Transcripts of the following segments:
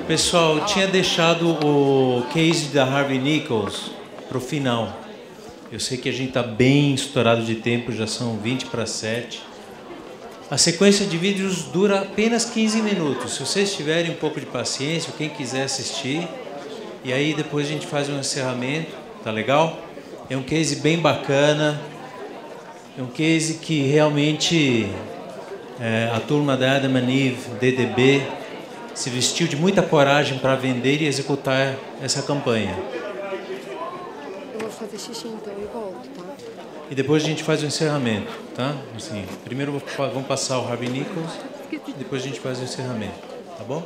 Pessoal, eu tinha deixado o case da Harvey Nichols para o final. Eu sei que a gente está bem estourado de tempo, já são 20 para 7. A sequência de vídeos dura apenas 15 minutos. Se vocês tiverem um pouco de paciência, quem quiser assistir, e aí depois a gente faz um encerramento, tá legal? É um case bem bacana, é um case que realmente a turma da AdamEveDDB se vestiu de muita coragem para vender e executar essa campanha. Eu vou fazer xixi então e volto, tá? E depois a gente faz o encerramento, tá? Assim, primeiro vamos passar o Harvey Nichols, depois a gente faz o encerramento, tá bom?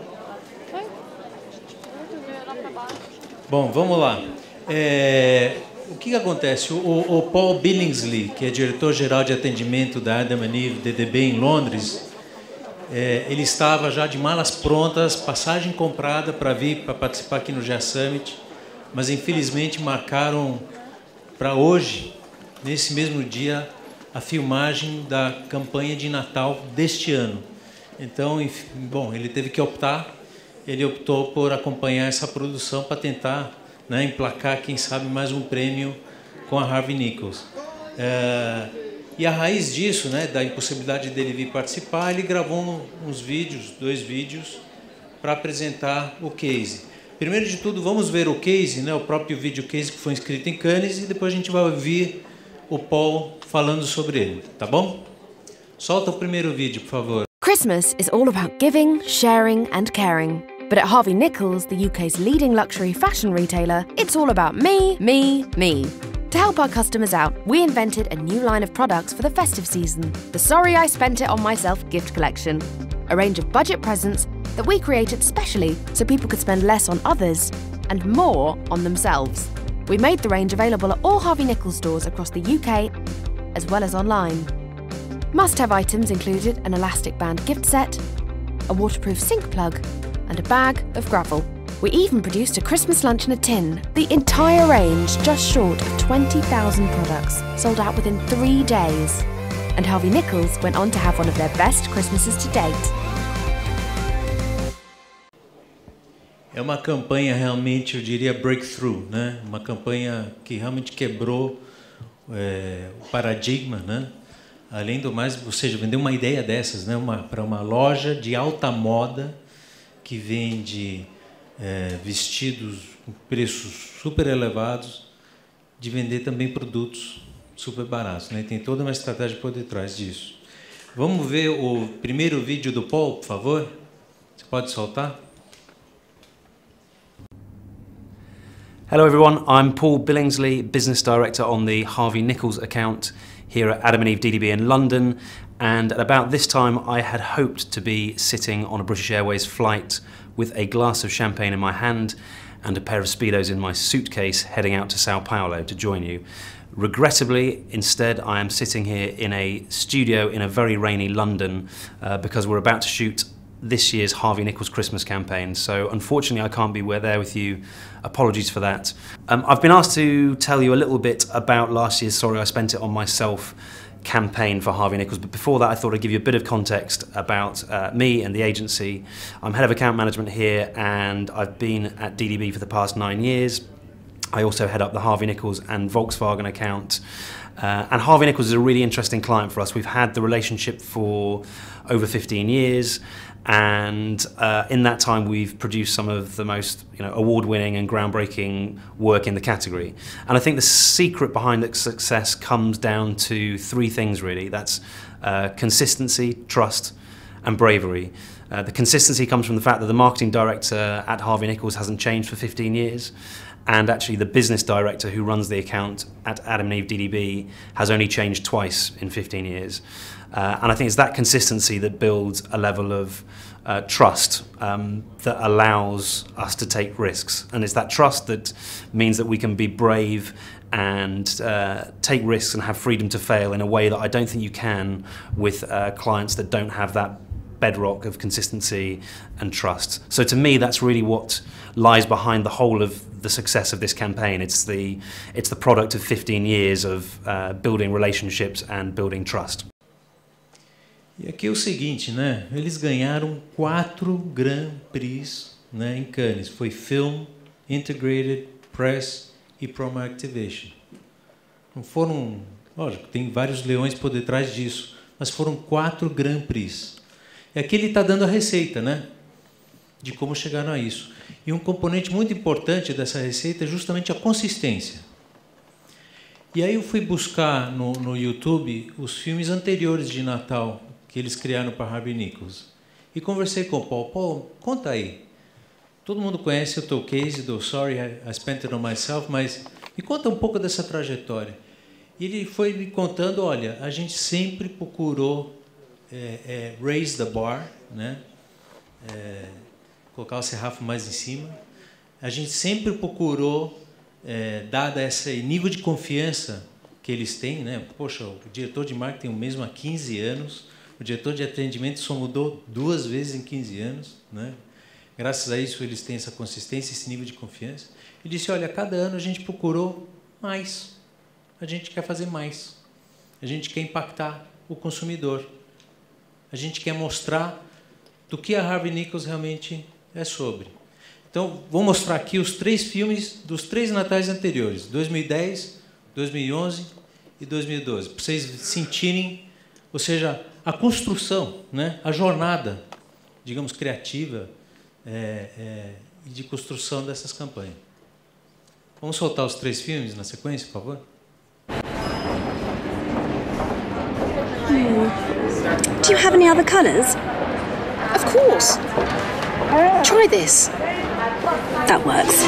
Bom, vamos lá. O que acontece? O Paul Billingsley, que é diretor-geral de atendimento da Adam&EveDDB em Londres, ele estava já de malas prontas, passagem comprada para vir para participar aqui no GA Summit, mas infelizmente marcaram para hoje, nesse mesmo dia, a filmagem da campanha de Natal deste ano. Então, bom, ele teve que optar, ele optou por acompanhar essa produção para tentar, né, emplacar, quem sabe, mais um prêmio com a Harvey Nichols. E a raiz disso, né, da impossibilidade dele vir participar, ele gravou uns vídeos, 2 vídeos, para apresentar o case. Primeiro de tudo, vamos ver o case, né, o próprio vídeo case que foi inscrito em Cannes, e depois a gente vai ouvir o Paul falando sobre ele, tá bom? Solta o primeiro vídeo, por favor. Christmas is all about giving, sharing and caring. But at Harvey Nichols, the UK's leading luxury fashion retailer, it's all about me, me, me. To help our customers out, we invented a new line of products for the festive season, the Sorry I Spent It on Myself gift collection. A range of budget presents that we created specially so people could spend less on others and more on themselves. We made the range available at all Harvey Nichols stores across the UK, as well as online. Must-have items included an elastic band gift set, a waterproof sink plug, and a bag of gravel. We even produced a Christmas lunch in a tin. The entire range, just short of 20,000 products, sold out within 3 days. And Harvey Nichols went on to have one of their best Christmases to date. É uma campanha realmente, eu diria, breakthrough, né? Uma campanha que realmente quebrou o paradigma, né? Além do mais, ou seja, vender uma ideia dessas, né? Para uma loja de alta moda que vende vestidos com preços super elevados, de vender também produtos super baratos, né? Tem toda uma estratégia por detrás disso. Vamos ver o primeiro vídeo do Paul, por favor? Você pode soltar? Hello everyone, I'm Paul Billingsley, Business Director on the Harvey Nichols account here at AdamEveDDB in London, and at about this time I had hoped to be sitting on a British Airways flight with a glass of champagne in my hand and a pair of Speedos in my suitcase heading out to Sao Paulo to join you. Regrettably, instead I am sitting here in a studio in a very rainy London because we're about to shoot this year's Harvey Nichols Christmas campaign, so unfortunately I can't be there with you. Apologies for that. I've been asked to tell you a little bit about last year's Sorry I Spent It on Myself campaign for Harvey Nichols, but before that I thought I'd give you a bit of context about me and the agency. I'm head of account management here and I've been at DDB for the past 9 years. I also head up the Harvey Nichols and Volkswagen account. And Harvey Nichols is a really interesting client for us. We've had the relationship for over 15 years, and in that time we've produced some of the most award-winning and groundbreaking work in the category. And I think the secret behind that success comes down to 3 things really. That's consistency, trust and bravery. The consistency comes from the fact that the marketing director at Harvey Nichols hasn't changed for 15 years. And actually the business director who runs the account at AdamEveDDB has only changed twice in 15 years. And I think it's that consistency that builds a level of trust that allows us to take risks. And it's that trust that means that we can be brave and take risks and have freedom to fail in a way that I don't think you can with clients that don't have that bedrock of consistency and trust. So to me, that's really what lies behind the whole of the success of this campaign. It's the product of 15 years of building relationships and building trust. E aqui é o seguinte, né? Eles ganharam 4 Grand Prix né, em Cannes. Foi Film, Integrated, Press e Promo Activation. Não foram, lógico, tem vários leões por detrás disso, mas foram 4 Grand Prix. E aqui ele está dando a receita, né, de como chegaram a isso. E um componente muito importante dessa receita é justamente a consistência. E aí eu fui buscar no YouTube os filmes anteriores de Natal que eles criaram para Harvey Nichols. E conversei com o Paul. Paul, conta aí. Todo mundo conhece o teu case do Sorry, I Spent It On Myself, mas me conta um pouco dessa trajetória. E ele foi me contando, olha, a gente sempre procurou raise the bar, né? Colocar o sarrafo mais em cima. A gente sempre procurou, dada esse nível de confiança que eles têm, né? Poxa, o diretor de marketing tem o mesmo há 15 anos, o diretor de atendimento só mudou 2 vezes em 15 anos, né? Graças a isso eles têm essa consistência, esse nível de confiança. Ele disse, olha, cada ano a gente procurou mais. A gente quer fazer mais. A gente quer impactar o consumidor. A gente quer mostrar do que a Harvey Nichols realmente é sobre. Então, vou mostrar aqui os 3 filmes dos 3 natais anteriores, 2010, 2011 e 2012, para vocês sentirem, ou seja, a construção, né, a jornada, digamos, criativa e de construção dessas campanhas. Vamos soltar os 3 filmes na sequência, por favor? Do you have any other colours? Of course. Try this. That works.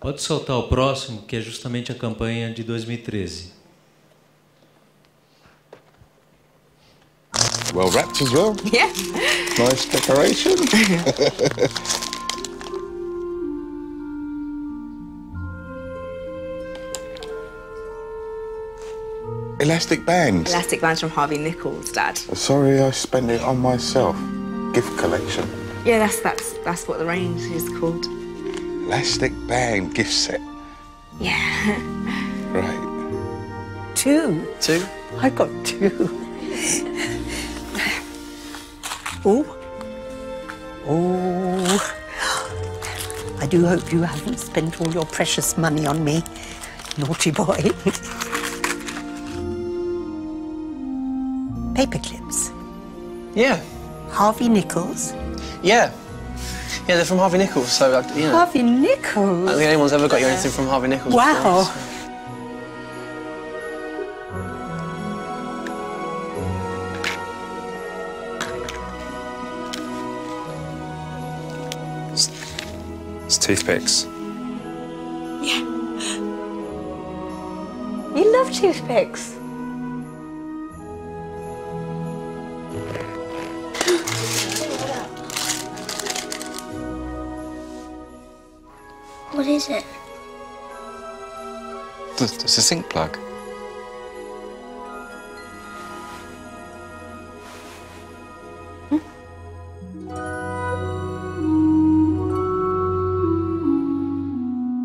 Pode soltar o próximo, que é justamente a campanha de 2013. Well wrapped as well. Yeah. Nice decoration. Elastic bands. Elastic bands from Harvey Nichols, Dad. Sorry, I spent it on myself. Gift collection. Yeah, that's what the range is called. Elastic band gift set. Yeah. Right. Two? Two? I got two. Oh. Oh. I do hope you haven't spent all your precious money on me, naughty boy. Paper clips. Yeah. Harvey Nichols. Yeah. Yeah, they're from Harvey Nichols, so, you know. Harvey I don't Nichols? think anyone's ever got you anything from Harvey Nichols Wow. before, so. It's toothpicks. Yeah. You love toothpicks. What is it? It's a sink plug.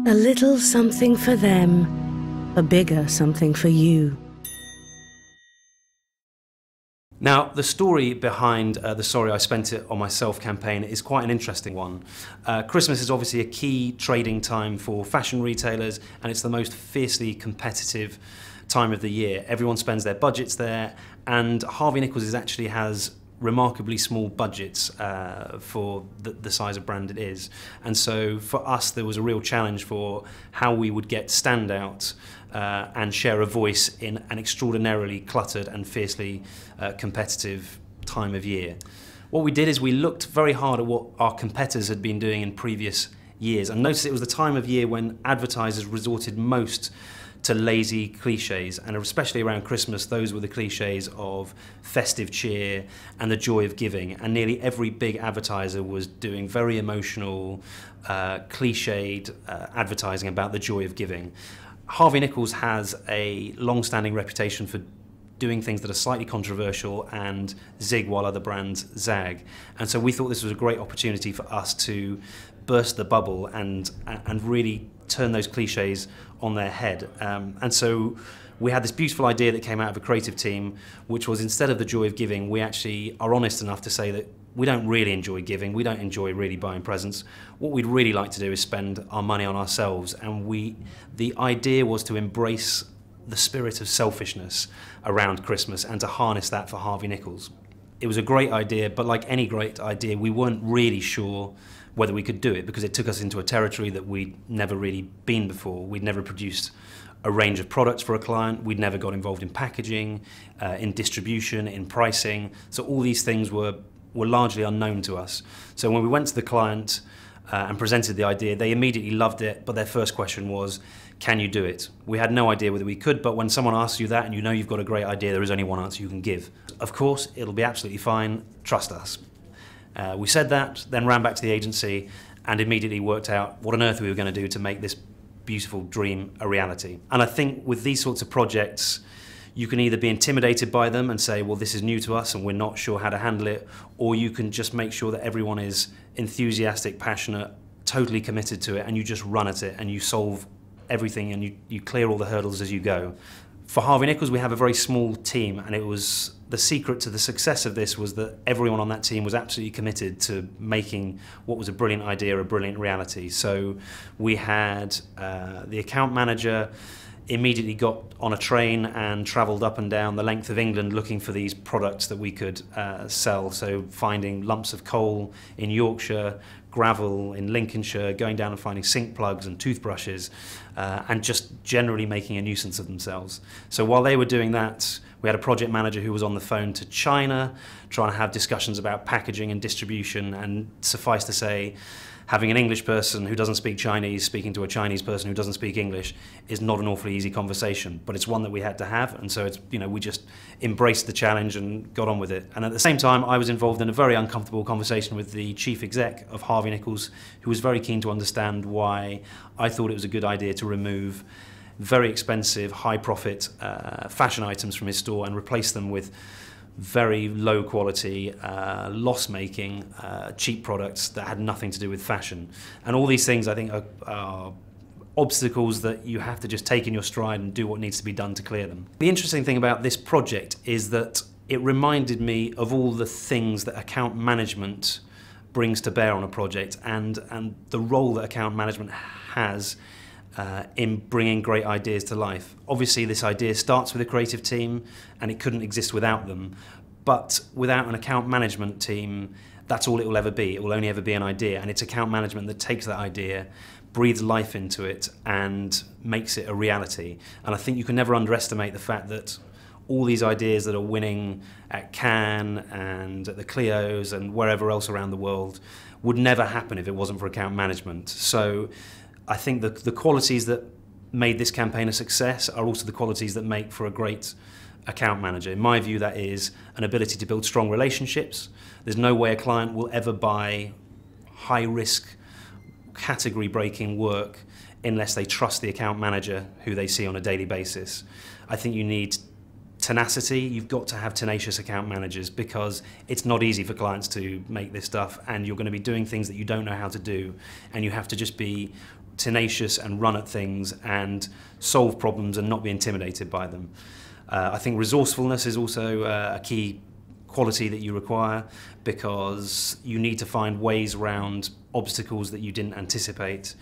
A little something for them, a bigger something for you. Now, the story behind the Sorry I Spent It on Myself campaign is quite an interesting one. Christmas is obviously a key trading time for fashion retailers, and it's the most fiercely competitive time of the year. Everyone spends their budgets there, and Harvey Nichols actually has remarkably small budgets for the size of brand it is. And so for us, there was a real challenge for how we would get standout and share a voice in an extraordinarily cluttered and fiercely competitive time of year. What we did is we looked very hard at what our competitors had been doing in previous years and noticed it was the time of year when advertisers resorted most to lazy cliches, and especially around Christmas, those were the cliches of festive cheer and the joy of giving. And nearly every big advertiser was doing very emotional, cliched advertising about the joy of giving. Harvey Nichols has a long-standing reputation for doing things that are slightly controversial and zig while other brands zag. And so we thought this was a great opportunity for us to burst the bubble and really turn those cliches on their head. And so we had this beautiful idea that came out of a creative team, which was instead of the joy of giving, we actually are honest enough to say that we don't really enjoy giving, we don't enjoy really buying presents. What we'd really like to do is spend our money on ourselves, and the idea was to embrace the spirit of selfishness around Christmas and to harness that for Harvey Nichols. It was a great idea, but like any great idea, we weren't really sure whether we could do it because it took us into a territory that we'd never really been before. We'd never produced a range of products for a client, we'd never got involved in packaging, in distribution, in pricing, so all these things were largely unknown to us. So when we went to the client and presented the idea, they immediately loved it, but their first question was, can you do it? We had no idea whether we could, but when someone asks you that and you know you've got a great idea, there is only one answer you can give. Of course, it'll be absolutely fine, trust us. We said that, then ran back to the agency and immediately worked out what on earth we were going to do to make this beautiful dream a reality. And I think with these sorts of projects, you can either be intimidated by them and say, well, this is new to us and we're not sure how to handle it, or you can just make sure that everyone is enthusiastic, passionate, totally committed to it, and you just run at it and you solve everything and you clear all the hurdles as you go. For Harvey Nichols, we have a very small team, and it was the secret to the success of this was that everyone on that team was absolutely committed to making what was a brilliant idea a brilliant reality. So we had the account manager immediately got on a train and travelled up and down the length of England looking for these products that we could sell. So finding lumps of coal in Yorkshire, gravel in Lincolnshire, going down and finding sink plugs and toothbrushes, and just generally making a nuisance of themselves. So while they were doing that, we had a project manager who was on the phone to China, trying to have discussions about packaging and distribution, and suffice to say, having an English person who doesn't speak Chinese speaking to a Chinese person who doesn't speak English is not an awfully easy conversation, but it's one that we had to have, and so it's, you know, we just embraced the challenge and got on with it. And at the same time, I was involved in a very uncomfortable conversation with the chief exec of Harvey Nichols, who was very keen to understand why I thought it was a good idea to remove very expensive, high-profit fashion items from his store and replace them with very low quality, loss-making, cheap products that had nothing to do with fashion. And all these things, I think, are obstacles that you have to just take in your stride and do what needs to be done to clear them. The interesting thing about this project is that it reminded me of all the things that account management brings to bear on a project, and the role that account management has in bringing great ideas to life. Obviously, this idea starts with a creative team, and it couldn't exist without them. But without an account management team, that's all it will ever be. It will only ever be an idea, and it's account management that takes that idea, breathes life into it, and makes it a reality. And I think you can never underestimate the fact that all these ideas that are winning at Cannes and at the Clios and wherever else around the world would never happen if it wasn't for account management. So I think the qualities that made this campaign a success are also the qualities that make for a great account manager. In my view, that is an ability to build strong relationships. There's no way a client will ever buy high-risk, category-breaking work unless they trust the account manager who they see on a daily basis. I think you need tenacity. You've got to have tenacious account managers, because it's not easy for clients to make this stuff, and you're going to be doing things that you don't know how to do, and you have to just be tenacious and run at things and solve problems and not be intimidated by them. I think resourcefulness is also a key quality that you require, because you need to find ways around obstacles that you didn't anticipate.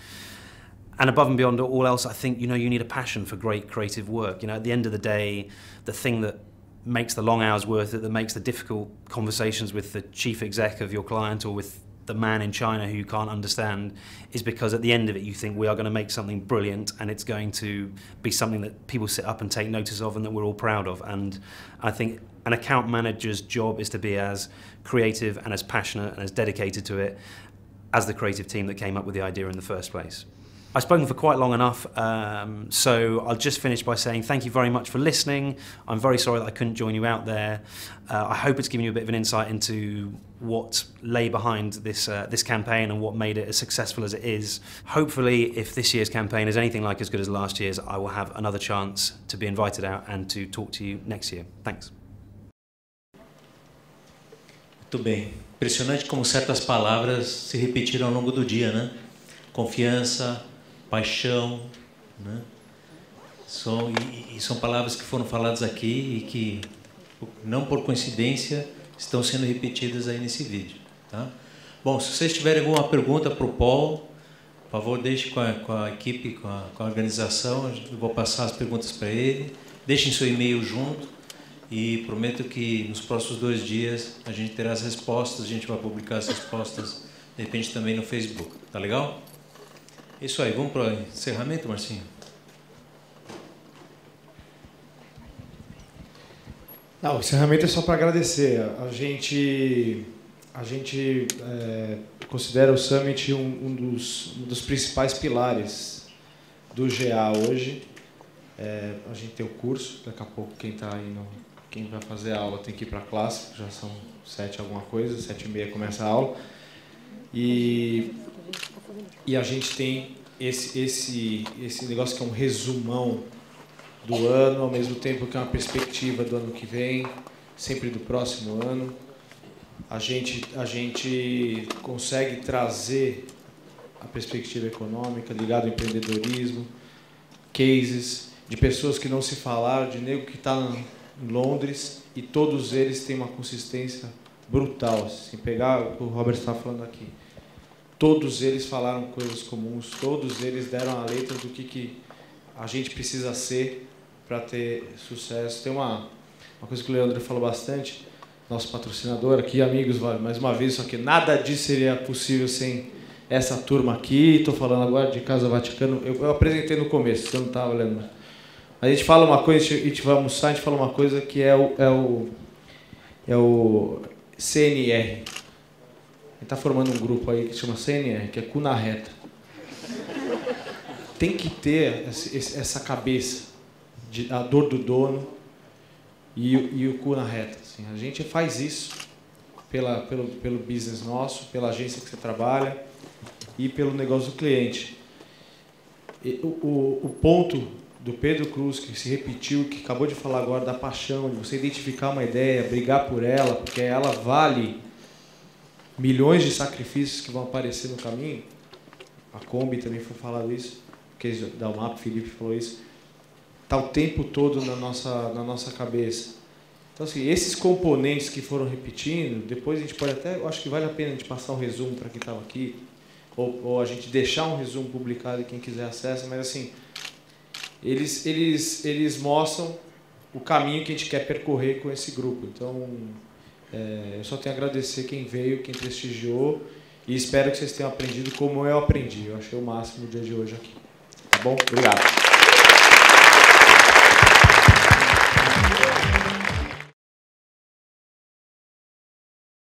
And above and beyond all else, I think, you know, you need a passion for great creative work. You know, at the end of the day, the thing that makes the long hours worth it, that makes the difficult conversations with the chief exec of your client or with the man in China who you can't understand, is because at the end of it you think we are going to make something brilliant, and it's going to be something that people sit up and take notice of and that we're all proud of. And I think an account manager's job is to be as creative and as passionate and as dedicated to it as the creative team that came up with the idea in the first place. I've spoken for quite long enough, so I'll just finish by saying thank you very much for listening. I'm very sorry that I couldn't join you out there. I hope it's given you a bit of an insight into what lay behind this campaign and what made it as successful as it is. Hopefully, if this year's campaign is anything like as good as last year's, I will have another chance to be invited out and to talk to you next year. Thanks. Muito bem. Impressionante como certas palavras se repetiram ao longo do dia, né? Confiança, paixão, né? São palavras que foram faladas aqui e que, não por coincidência, estão sendo repetidas aí nesse vídeo. Tá? Bom, se vocês tiverem alguma pergunta para o Paul, por favor, deixe com a equipe, com a organização. Eu vou passar as perguntas para ele. Deixem seu e-mail junto e prometo que nos próximos 2 dias a gente terá as respostas. A gente vai publicar as respostas, de repente, também no Facebook. Tá legal? Isso aí, vamos para o encerramento, Marcinho? Não, o encerramento é só para agradecer. A gente considera o Summit um dos principais pilares do GA hoje. A gente tem o curso, daqui a pouco quem vai fazer a aula tem que ir para a classe, já são 7 alguma coisa, 7h30 começa a aula. E a gente tem esse negócio que é um resumão do ano, ao mesmo tempo que é uma perspectiva do ano que vem, sempre do próximo ano. A gente consegue trazer a perspectiva econômica ligada ao empreendedorismo, cases de pessoas que não se falaram, de nego que está em Londres, e todos eles têm uma consistência brutal. Se pegar o que o Robert está falando aqui, todos eles falaram coisas comuns, todos eles deram a letra do que a gente precisa ser para ter sucesso. Tem uma coisa que o Leandro falou bastante, nosso patrocinador aqui, amigos, mais uma vez, só que nada disso seria possível sem essa turma aqui. Estou falando agora de Casa Vaticano, eu apresentei no começo, você não estava olhando. A gente fala uma coisa, a gente vai almoçar, a gente fala uma coisa que é o CNR. gente está formando um grupo aí que se chama CNR, que é cu na reta. Tem que ter essa cabeça, a dor do dono e o cu na reta. Assim. A gente faz isso pelo business nosso, pela agência que você trabalha e pelo negócio do cliente. O ponto do Pedro Cruz, que se repetiu, que acabou de falar agora da paixão, de você identificar uma ideia, brigar por ela, porque ela vale milhões de sacrifícios que vão aparecer no caminho. A Kombi também foi falado isso, porque da UMAP, o Felipe falou isso. Está o tempo todo na nossa cabeça. Então, assim, esses componentes que foram repetindo, depois a gente pode até, eu acho que vale a pena a gente passar um resumo para quem estava aqui, ou a gente deixar um resumo publicado e quem quiser acessa, mas assim, eles mostram o caminho que a gente quer percorrer com esse grupo. Então, eu só tenho a agradecer quem veio, quem prestigiou, e espero que vocês tenham aprendido como eu aprendi. Eu achei o máximo o dia de hoje aqui. Tá bom? Obrigado.